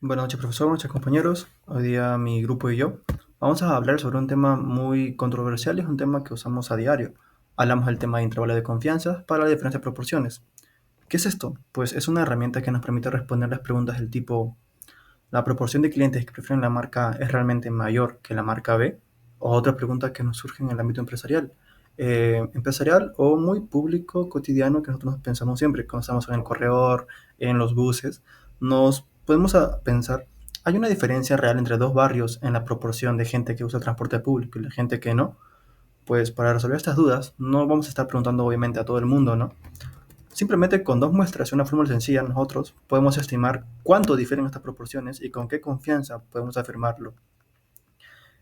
Buenas noches, profesor, buenas noches, compañeros. Hoy día mi grupo y yo vamos a hablar sobre un tema muy controversial y es un tema que usamos a diario. Hablamos del tema de intervalo de confianza para la diferencia de proporciones. ¿Qué es esto? Pues es una herramienta que nos permite responder las preguntas del tipo ¿la proporción de clientes que prefieren la marca es realmente mayor que la marca B? O otras preguntas que nos surgen en el ámbito empresarial. Empresarial o muy público, cotidiano, que nosotros pensamos siempre, cuando estamos en el corredor, en los buses, nos podemos pensar, ¿hay una diferencia real entre dos barrios en la proporción de gente que usa el transporte público y la gente que no? Pues para resolver estas dudas, no vamos a estar preguntando obviamente a todo el mundo, ¿no? Simplemente con dos muestras y una fórmula sencilla, nosotros podemos estimar cuánto difieren estas proporciones y con qué confianza podemos afirmarlo.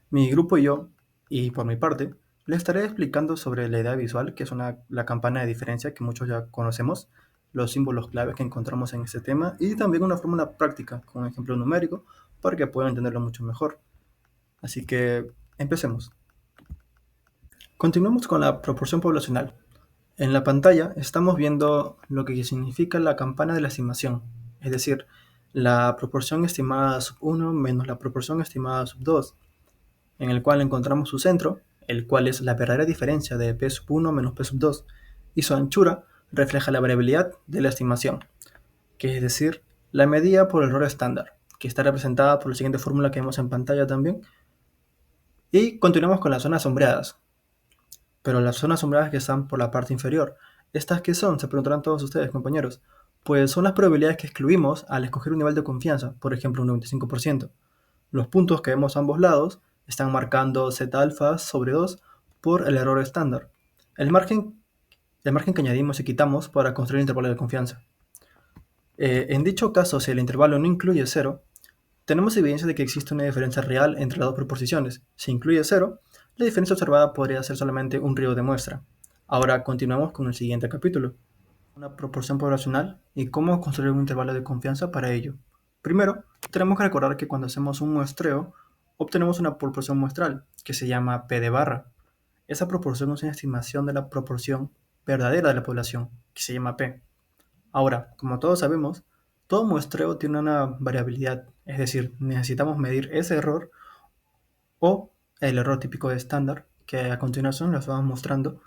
Mi grupo y yo, y por mi parte, les estaré explicando sobre la idea visual, que es la campana de diferencia que muchos ya conocemos, los símbolos claves que encontramos en este tema y también una fórmula práctica con un ejemplo numérico para que puedan entenderlo mucho mejor. Así que empecemos. Continuamos con la proporción poblacional. En la pantalla estamos viendo lo que significa la campana de la estimación, es decir, la proporción estimada sub 1 menos la proporción estimada sub 2, en el cual encontramos su centro, el cual es la verdadera diferencia de P sub 1 menos P sub 2, y su anchura refleja la variabilidad de la estimación, que es decir, la medida por el error estándar, que está representada por la siguiente fórmula que vemos en pantalla también. Y continuamos con las zonas sombreadas, pero las zonas sombreadas que están por la parte inferior. ¿Estas qué son? Se preguntarán todos ustedes, compañeros. Pues son las probabilidades que excluimos al escoger un nivel de confianza, por ejemplo un 95%. Los puntos que vemos a ambos lados están marcando z alfa sobre 2 por el error estándar. El margen, el margen que añadimos y quitamos para construir el intervalo de confianza. En dicho caso, si el intervalo no incluye 0, tenemos evidencia de que existe una diferencia real entre las dos proposiciones. Si incluye 0, la diferencia observada podría ser solamente un río de muestra. Ahora continuamos con el siguiente capítulo. Una proporción poblacional y cómo construir un intervalo de confianza para ello. Primero, tenemos que recordar que cuando hacemos un muestreo, obtenemos una proporción muestral, que se llama P de barra. Esa proporción es una estimación de la proporción verdadera de la población, que se llama P. Ahora, como todos sabemos, todo muestreo tiene una variabilidad, es decir, necesitamos medir ese error o el error típico de estándar, que a continuación les vamos mostrando.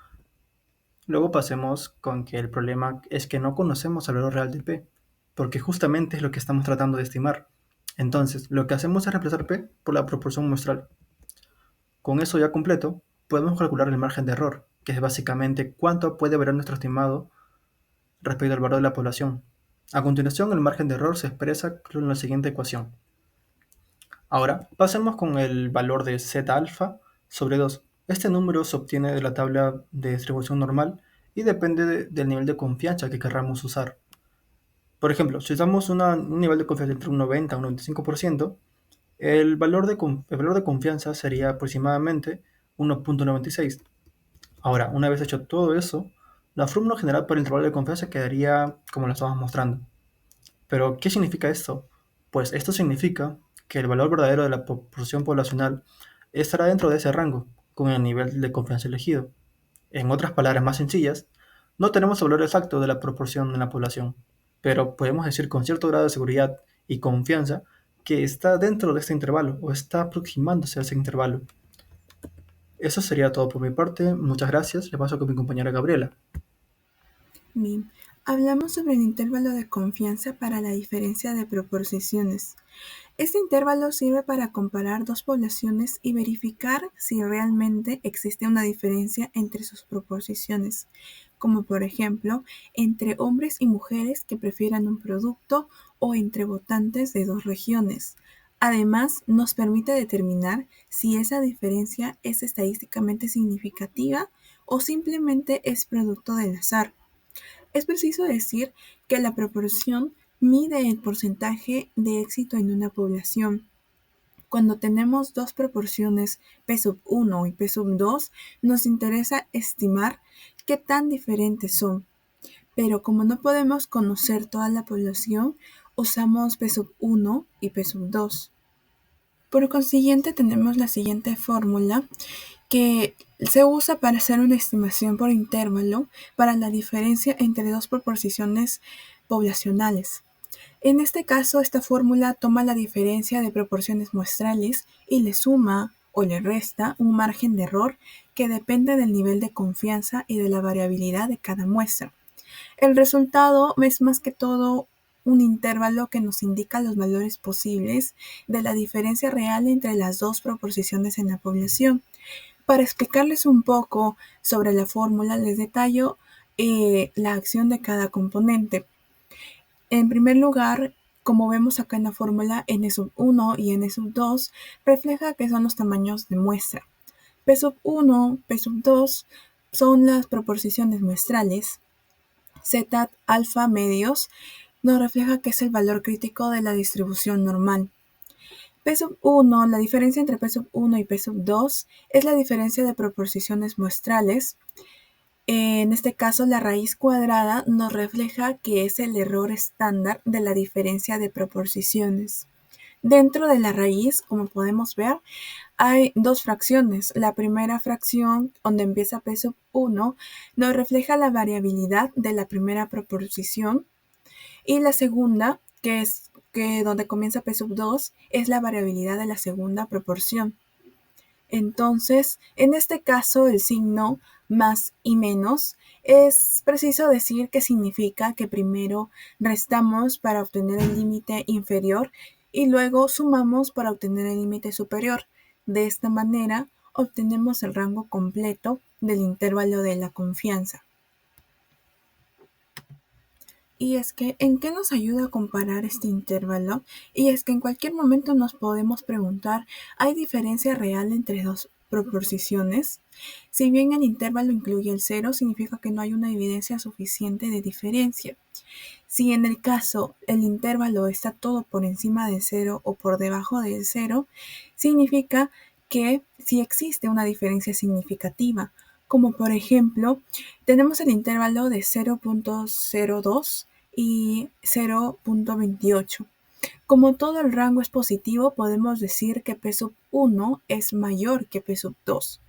Luego pasemos con que el problema es que no conocemos el valor real de P, porque justamente es lo que estamos tratando de estimar. Entonces, lo que hacemos es reemplazar P por la proporción muestral. Con eso ya completo, podemos calcular el margen de error, que es básicamente cuánto puede variar nuestro estimado respecto al valor de la población. A continuación, el margen de error se expresa con la siguiente ecuación. Ahora, pasemos con el valor de z alfa sobre 2. Este número se obtiene de la tabla de distribución normal y depende del nivel de confianza que queramos usar. Por ejemplo, si usamos un nivel de confianza entre un 90 y un 95%, el valor de confianza sería aproximadamente 1.96. Ahora, una vez hecho todo eso, la fórmula general para el intervalo de confianza quedaría como lo estamos mostrando. Pero, ¿qué significa esto? Pues esto significa que el valor verdadero de la proporción poblacional estará dentro de ese rango, con el nivel de confianza elegido. En otras palabras más sencillas, no tenemos el valor exacto de la proporción en la población, pero podemos decir con cierto grado de seguridad y confianza que está dentro de este intervalo o está aproximándose a ese intervalo. Eso sería todo por mi parte. Muchas gracias. Le paso con mi compañera Gabriela. Bien, hablamos sobre el intervalo de confianza para la diferencia de proposiciones. Este intervalo sirve para comparar dos poblaciones y verificar si realmente existe una diferencia entre sus proposiciones, como por ejemplo entre hombres y mujeres que prefieran un producto o entre votantes de dos regiones. Además, nos permite determinar si esa diferencia es estadísticamente significativa o simplemente es producto del azar. Es preciso decir que la proporción mide el porcentaje de éxito en una población. Cuando tenemos dos proporciones P sub 1 y P sub 2, nos interesa estimar qué tan diferentes son. Pero como no podemos conocer toda la población, usamos P sub 1 y P sub 2. Por consiguiente, tenemos la siguiente fórmula que se usa para hacer una estimación por intervalo para la diferencia entre dos proposiciones poblacionales. En este caso, esta fórmula toma la diferencia de proporciones muestrales y le suma o le resta un margen de error que depende del nivel de confianza y de la variabilidad de cada muestra. El resultado es más que todo un intervalo que nos indica los valores posibles de la diferencia real entre las dos proposiciones en la población. Para explicarles un poco sobre la fórmula, les detallo la acción de cada componente. En primer lugar, como vemos acá en la fórmula, n sub 1 y n sub 2 refleja que son los tamaños de muestra. P sub 1, P sub 2 son las proposiciones muestrales. Z alfa medios nos refleja que es el valor crítico de la distribución normal. P sub 1, la diferencia entre P sub 1 y P sub 2 es la diferencia de proporciones muestrales. En este caso, la raíz cuadrada nos refleja que es el error estándar de la diferencia de proposiciones. Dentro de la raíz, como podemos ver, hay dos fracciones. La primera fracción, donde empieza P sub 1, nos refleja la variabilidad de la primera proposición. Y la segunda, que es donde comienza P sub 2, es la variabilidad de la segunda proporción. Entonces, en este caso, el signo más y menos es preciso decir que significa que primero restamos para obtener el límite inferior y luego sumamos para obtener el límite superior. De esta manera, obtenemos el rango completo del intervalo de la confianza. Y es que, ¿en qué nos ayuda a comparar este intervalo? Y es que en cualquier momento nos podemos preguntar, ¿hay diferencia real entre dos proposiciones? Si bien el intervalo incluye el cero, significa que no hay una evidencia suficiente de diferencia. Si en el caso el intervalo está todo por encima del cero o por debajo del cero, significa que sí existe una diferencia significativa, como por ejemplo, tenemos el intervalo de 0.02 y 0.28. Como todo el rango es positivo, podemos decir que P sub 1 es mayor que P sub 2.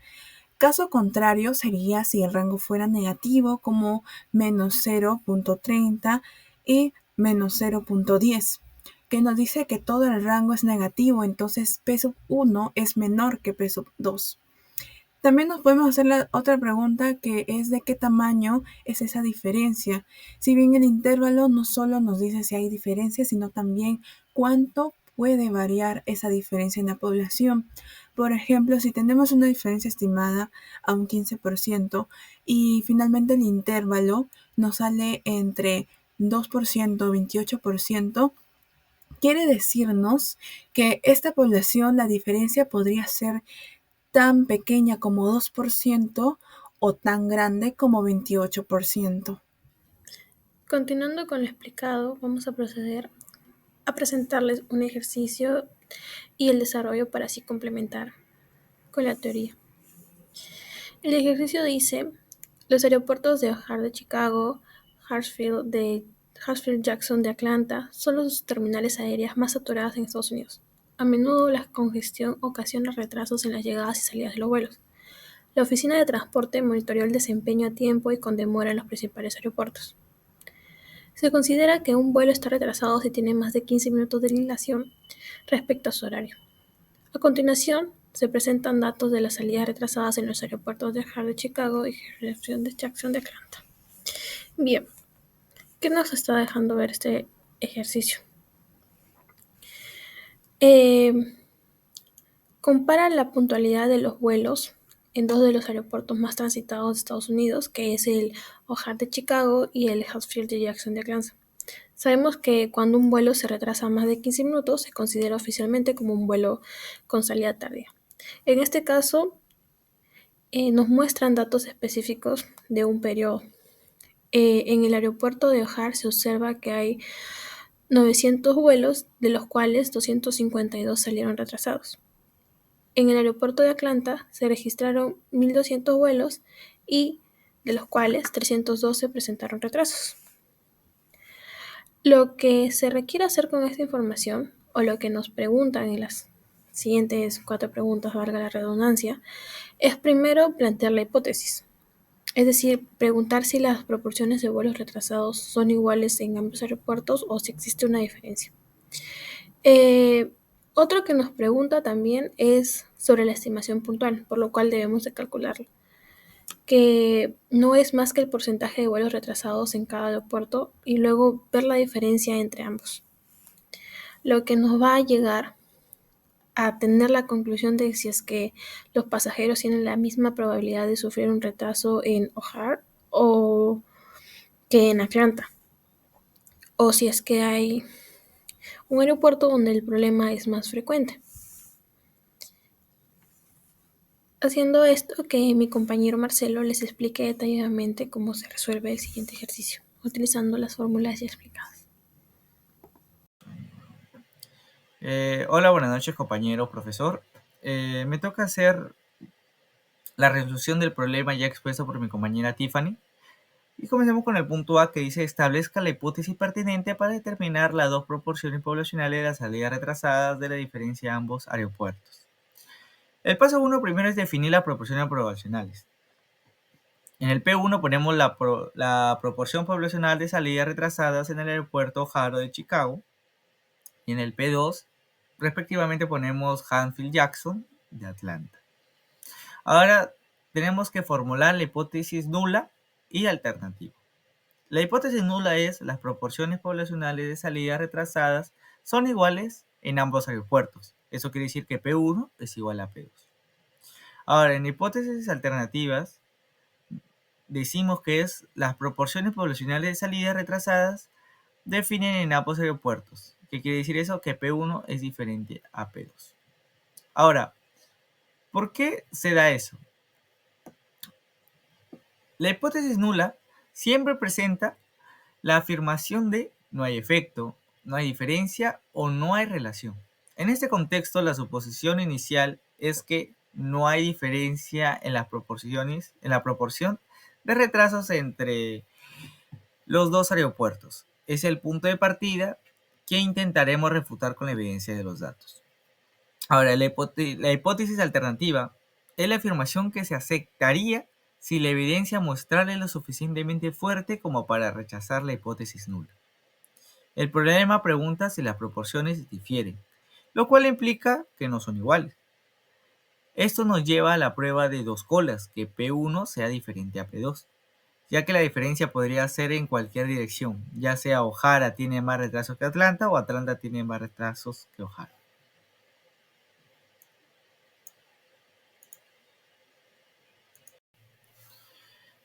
Caso contrario sería si el rango fuera negativo, como menos 0.30 y menos 0.10, que nos dice que todo el rango es negativo, entonces P sub 1 es menor que P sub 2. También nos podemos hacer la otra pregunta, que es de qué tamaño es esa diferencia. Si bien el intervalo no solo nos dice si hay diferencia, sino también cuánto puede variar esa diferencia en la población. Por ejemplo, si tenemos una diferencia estimada a un 15% y finalmente el intervalo nos sale entre 2% y 28%, quiere decirnos que esta población, la diferencia podría ser tan pequeña como 2% o tan grande como 28%. Continuando con lo explicado, vamos a proceder a presentarles un ejercicio y el desarrollo para así complementar con la teoría. El ejercicio dice: los aeropuertos de O'Hare de Chicago, Hartsfield-Jackson de Atlanta son las terminales aéreas más saturadas en Estados Unidos. A menudo la congestión ocasiona retrasos en las llegadas y salidas de los vuelos. La oficina de transporte monitoreó el desempeño a tiempo y con demora en los principales aeropuertos. Se considera que un vuelo está retrasado si tiene más de 15 minutos de dilación respecto a su horario. A continuación, se presentan datos de las salidas retrasadas en los aeropuertos de O'Hare de Chicago y Jackson de Atlanta. Bien, ¿qué nos está dejando ver este ejercicio? Compara la puntualidad de los vuelos en dos de los aeropuertos más transitados de Estados Unidos, que es el O'Hare de Chicago y el Hartsfield-Jackson de Atlanta. Sabemos que cuando un vuelo se retrasa más de 15 minutos, se considera oficialmente como un vuelo con salida tardía. En este caso, nos muestran datos específicos de un periodo. En el aeropuerto de O'Hare se observa que hay 900 vuelos, de los cuales 252 salieron retrasados. En el aeropuerto de Atlanta se registraron 1.200 vuelos y de los cuales 312 presentaron retrasos. Lo que se requiere hacer con esta información, o lo que nos preguntan en las siguientes 4 preguntas, valga la redundancia, es primero plantear la hipótesis. Es decir, preguntar si las proporciones de vuelos retrasados son iguales en ambos aeropuertos o si existe una diferencia. Eh, Otro que nos pregunta también es sobre la estimación puntual, por lo cual debemos de calcularlo, que no es más que el porcentaje de vuelos retrasados en cada aeropuerto y luego ver la diferencia entre ambos, lo que nos va a llegar a tener la conclusión de si es que los pasajeros tienen la misma probabilidad de sufrir un retraso en O'Hare o que en Atlanta, o si es que hay un aeropuerto donde el problema es más frecuente. Haciendo esto, que mi compañero Marcelo les explique detalladamente cómo se resuelve el siguiente ejercicio, utilizando las fórmulas ya explicadas. Hola, buenas noches, compañero, profesor. Me toca hacer la resolución del problema ya expuesto por mi compañera Tiffany. Y comencemos con el punto A, que dice: establezca la hipótesis pertinente para determinar las dos proporciones poblacionales de las salidas retrasadas de la diferencia de ambos aeropuertos. El paso 1 primero es definir las proporciones poblacionales. En el P1 ponemos la proporción poblacional de salidas retrasadas en el aeropuerto O'Hare de Chicago. Y en el P2, respectivamente, ponemos Hanfield-Jackson de Atlanta. Ahora tenemos que formular la hipótesis nula y alternativa. La hipótesis nula es: las proporciones poblacionales de salidas retrasadas son iguales en ambos aeropuertos. Eso quiere decir que P1 es igual a P2. Ahora, en hipótesis alternativas, decimos que es: las proporciones poblacionales de salidas retrasadas definen en ambos aeropuertos. ¿Qué quiere decir eso? Que P1 es diferente a P2. Ahora, ¿por qué se da eso? La hipótesis nula siempre presenta la afirmación de no hay efecto, no hay diferencia o no hay relación. En este contexto, la suposición inicial es que no hay diferencia en las proporciones, en la proporción de retrasos entre los dos aeropuertos. Es el punto de partida que intentaremos refutar con la evidencia de los datos. Ahora, la hipótesis alternativa es la afirmación que se aceptaría si la evidencia muestral es lo suficientemente fuerte como para rechazar la hipótesis nula. El problema pregunta si las proporciones difieren, lo cual implica que no son iguales. Esto nos lleva a la prueba de dos colas, que P1 sea diferente a P2, ya que la diferencia podría ser en cualquier dirección, ya sea O'Hare tiene más retrasos que Atlanta o Atlanta tiene más retrasos que O'Hare.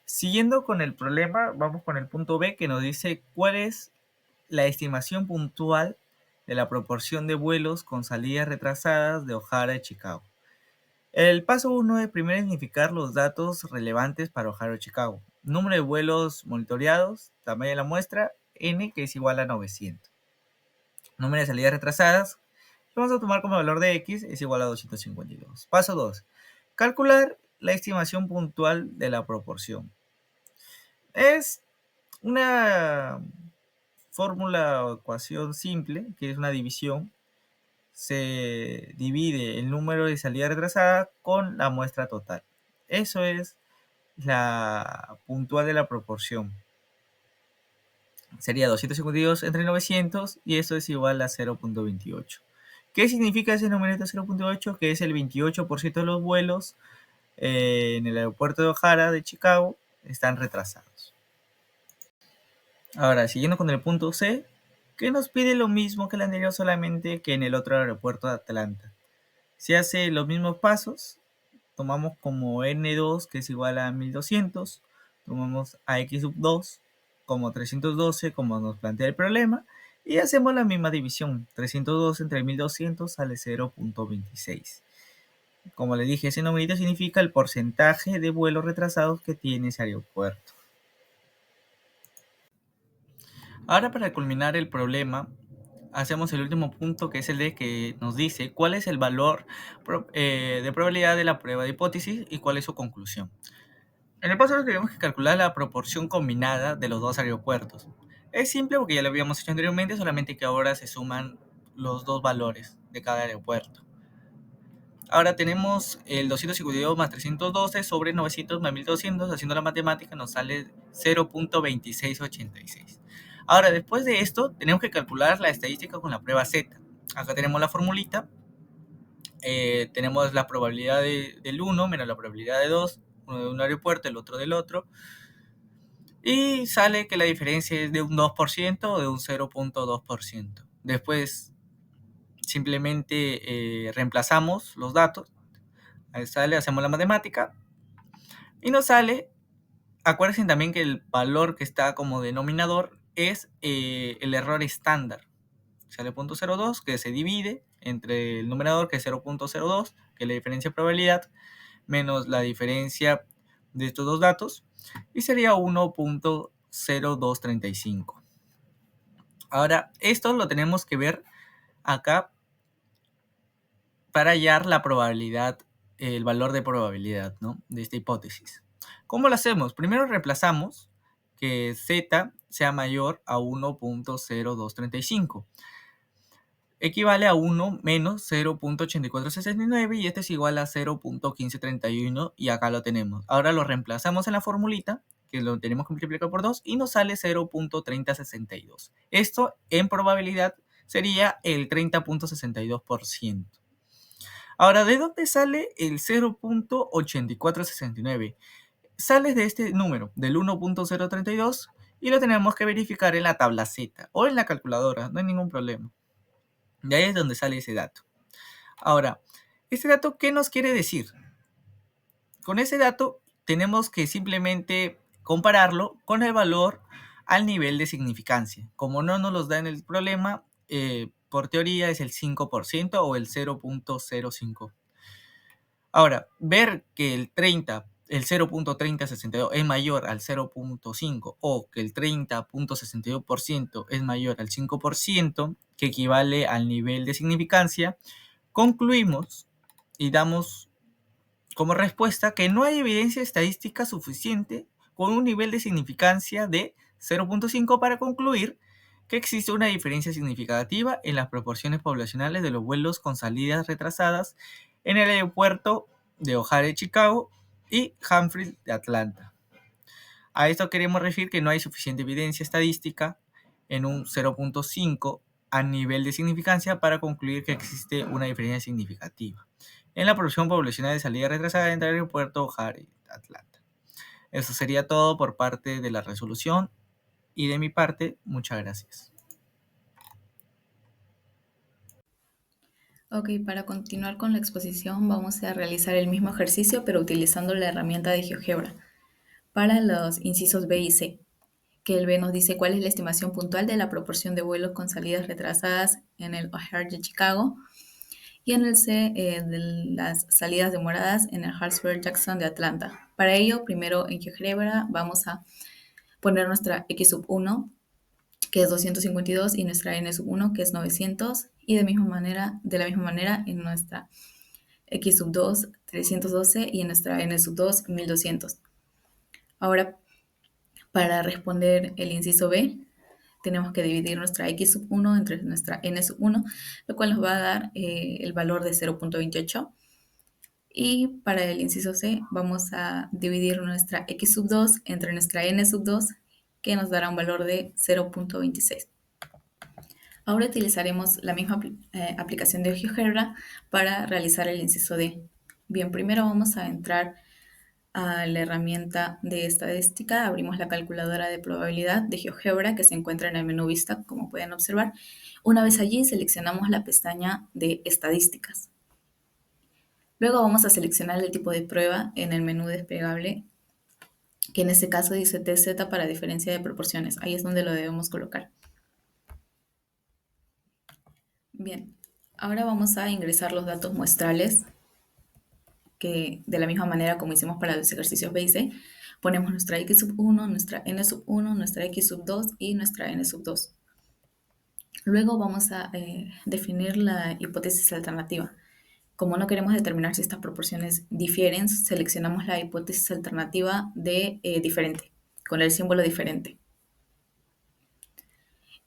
Siguiendo con el problema, vamos con el punto B, que nos dice cuál es la estimación puntual de la proporción de vuelos con salidas retrasadas de O'Hare a Chicago. El paso 1 es primero identificar los datos relevantes para O'Hare a Chicago. Número de vuelos monitoreados, tamaño de la muestra, n, que es igual a 900. Número de salidas retrasadas, que vamos a tomar como valor de x, es igual a 252. Paso 2. Calcular la estimación puntual de la proporción. Es una fórmula o ecuación simple, que es una división. Se divide el número de salidas retrasadas con la muestra total. Eso es la puntual de la proporción. Sería 252 entre 900 y eso es igual a 0.28. ¿Qué significa ese numerito 0.8? Que es el 28% de los vuelos en el aeropuerto de O'Hare de Chicago están retrasados. Ahora, siguiendo con el punto C, que nos pide lo mismo que el anterior, solamente que en el otro aeropuerto de Atlanta. Se hace los mismos pasos, tomamos como N2, que es igual a 1200, tomamos a X2 como 312, como nos plantea el problema, y hacemos la misma división. 312 entre 1200 sale 0.26. Como les dije, ese numerito significa el porcentaje de vuelos retrasados que tiene ese aeropuerto. Ahora, para culminar el problema, hacemos el último punto, que es el de que nos dice cuál es el valor de probabilidad de la prueba de hipótesis y cuál es su conclusión. En el paso 2 tenemos que calcular la proporción combinada de los dos aeropuertos. Es simple porque ya lo habíamos hecho anteriormente, solamente que ahora se suman los dos valores de cada aeropuerto. Ahora tenemos el 252 más 312 sobre 900 más 1200. Haciendo la matemática nos sale 0.2686. Ahora, después de esto, tenemos que calcular la estadística con la prueba Z. Acá tenemos la formulita. Tenemos la probabilidad del 1 menos la probabilidad de 2. Uno de un aeropuerto, el otro del otro. Y sale que la diferencia es de un 2% o de un 0.2%. Después simplemente reemplazamos los datos. Ahí sale, hacemos la matemática y nos sale. Acuérdense también que el valor que está como denominador es el error estándar. Sale 0.02 que se divide entre el numerador, que es 0.02, que es la diferencia de probabilidad, menos la diferencia de estos dos datos, y sería 1.0235. Ahora, esto lo tenemos que ver acá para hallar la probabilidad, el valor de probabilidad, ¿no?, de esta hipótesis. ¿Cómo lo hacemos? Primero reemplazamos que z sea mayor a 1.0235. Equivale a 1 menos 0.8469 y este es igual a 0.1531 y acá lo tenemos. Ahora lo reemplazamos en la formulita, que lo tenemos que multiplicar por 2 y nos sale 0.3062. Esto en probabilidad sería el 30.62%. Ahora, ¿de dónde sale el 0.8469? Sale de este número, del 1.032, y lo tenemos que verificar en la tabla Z o en la calculadora, no hay ningún problema. De ahí es donde sale ese dato. Ahora, ¿este dato qué nos quiere decir? Con ese dato tenemos que simplemente compararlo con el valor al nivel de significancia. Como no nos los da en el problema, por teoría es el 5% o el 0.05. Ahora, ver que el 0.3062 es mayor al 0.5 o que el 30.62% es mayor al 5%, que equivale al nivel de significancia, concluimos y damos como respuesta que no hay evidencia estadística suficiente con un nivel de significancia de 0.5 para concluir que existe una diferencia significativa en las proporciones poblacionales de los vuelos con salidas retrasadas en el aeropuerto de O'Hare, Chicago, y Humphrey de Atlanta. A esto queremos referir que no hay suficiente evidencia estadística en un 0.5 a nivel de significancia para concluir que existe una diferencia significativa en la proporción poblacional de salida retrasada entre el aeropuerto O'Hare y Atlanta. Eso sería todo por parte de la resolución y de mi parte, muchas gracias. Ok, para continuar con la exposición vamos a realizar el mismo ejercicio pero utilizando la herramienta de GeoGebra para los incisos B y C, que el B nos dice cuál es la estimación puntual de la proporción de vuelos con salidas retrasadas en el O'Hare de Chicago, y en el C de las salidas demoradas en el Hartsfield-Jackson de Atlanta. Para ello, primero en GeoGebra vamos a poner nuestra X sub 1, que es 252, y nuestra N sub 1, que es 900, y de la misma manera en nuestra X sub 2, 312, y en nuestra N sub 2, 1200. Ahora, para responder el inciso B, tenemos que dividir nuestra X sub 1 entre nuestra N sub 1, lo cual nos va a dar el valor de 0.28. Y para el inciso C vamos a dividir nuestra X sub 2 entre nuestra N sub 2, que nos dará un valor de 0.26. Ahora utilizaremos la misma aplicación de GeoGebra para realizar el inciso D. Bien, primero vamos a entrar a la herramienta de estadística, abrimos la calculadora de probabilidad de GeoGebra que se encuentra en el menú Vista, como pueden observar. Una vez allí, seleccionamos la pestaña de estadísticas. Luego vamos a seleccionar el tipo de prueba en el menú desplegable, que en este caso dice TZ para diferencia de proporciones. Ahí es donde lo debemos colocar. Bien, ahora vamos a ingresar los datos muestrales, que de la misma manera como hicimos para los ejercicios B y C, ponemos nuestra X sub 1, nuestra N sub 1, nuestra X sub 2 y nuestra N sub 2. Luego vamos a definir la hipótesis alternativa. Como no queremos determinar si estas proporciones difieren, seleccionamos la hipótesis alternativa de diferente, con el símbolo diferente.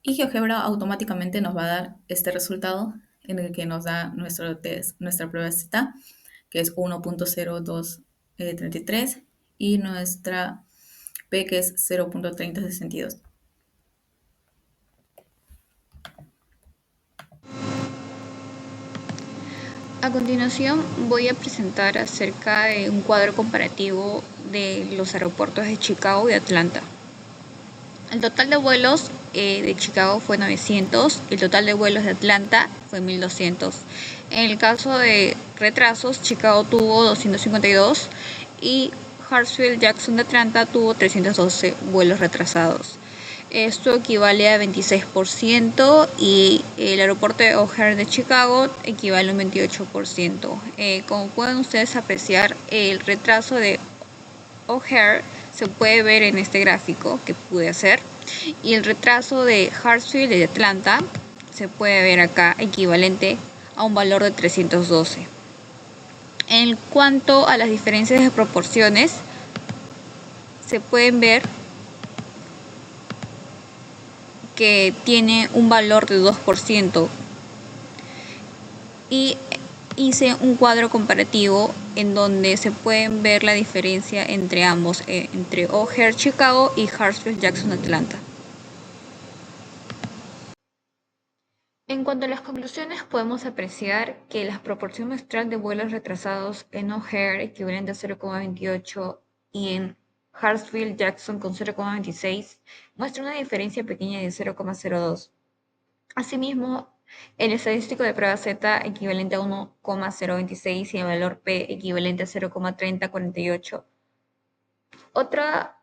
Y GeoGebra automáticamente nos va a dar este resultado en el que nos da nuestro test, nuestra prueba Z, que es 1.0233, y nuestra P, que es 0.3062. A continuación voy a presentar acerca de un cuadro comparativo de los aeropuertos de Chicago y Atlanta. El total de vuelos de Chicago fue 900, el total de vuelos de Atlanta fue 1200. En el caso de retrasos, Chicago tuvo 252 y Hartsfield Jackson de Atlanta tuvo 312 vuelos retrasados. Esto equivale a 26% y el aeropuerto de O'Hare de Chicago equivale a un 28%. Como pueden ustedes apreciar, el retraso de O'Hare se puede ver en este gráfico que pude hacer, y el retraso de Hartsfield y de Atlanta se puede ver acá, equivalente a un valor de 312. En cuanto a las diferencias de proporciones, se pueden ver que tiene un valor de 2%, y hice un cuadro comparativo en donde se pueden ver la diferencia entre ambos, entre O'Hare Chicago y Hartsfield Jackson Atlanta. En cuanto a las conclusiones, podemos apreciar que la proporción muestral de vuelos retrasados en O'Hare equivalente a 0,28 y en Hartsfield Jackson con 0,26 muestra una diferencia pequeña de 0,02. Asimismo, el estadístico de prueba Z equivalente a 1,026 y el valor P equivalente a 0,3048. Otra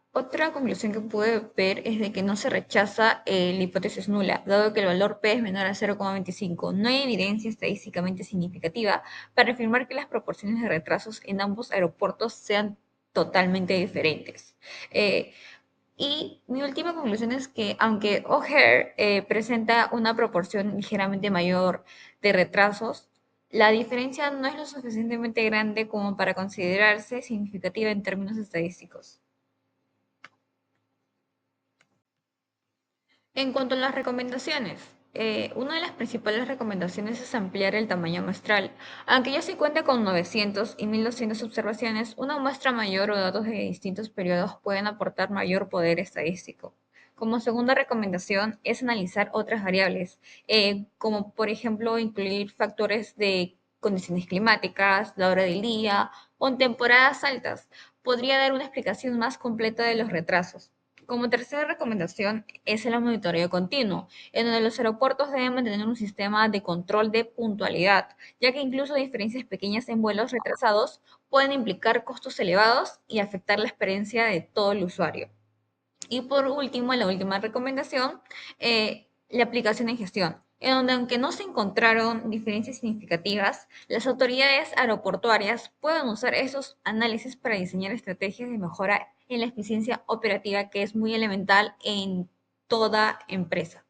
conclusión que pude ver es de que no se rechaza la hipótesis nula, dado que el valor P es menor a 0,25. No hay evidencia estadísticamente significativa para afirmar que las proporciones de retrasos en ambos aeropuertos sean totalmente diferentes. Y mi última conclusión es que aunque O'Hare presenta una proporción ligeramente mayor de retrasos, la diferencia no es lo suficientemente grande como para considerarse significativa en términos estadísticos. En cuanto a las recomendaciones, una de las principales recomendaciones es ampliar el tamaño muestral. Aunque ya se cuenta con 900 y 1200 observaciones, una muestra mayor o datos de distintos periodos pueden aportar mayor poder estadístico. Como segunda recomendación es analizar otras variables, como por ejemplo incluir factores de condiciones climáticas, la hora del día o en temporadas altas. Podría dar una explicación más completa de los retrasos. Como tercera recomendación es el monitoreo continuo, en donde los aeropuertos deben mantener un sistema de control de puntualidad, ya que incluso diferencias pequeñas en vuelos retrasados pueden implicar costos elevados y afectar la experiencia de todo el usuario. Y por último, la última recomendación, la aplicación en gestión, en donde aunque no se encontraron diferencias significativas, las autoridades aeroportuarias pueden usar esos análisis para diseñar estrategias de mejora en la eficiencia operativa, que es muy elemental en toda empresa.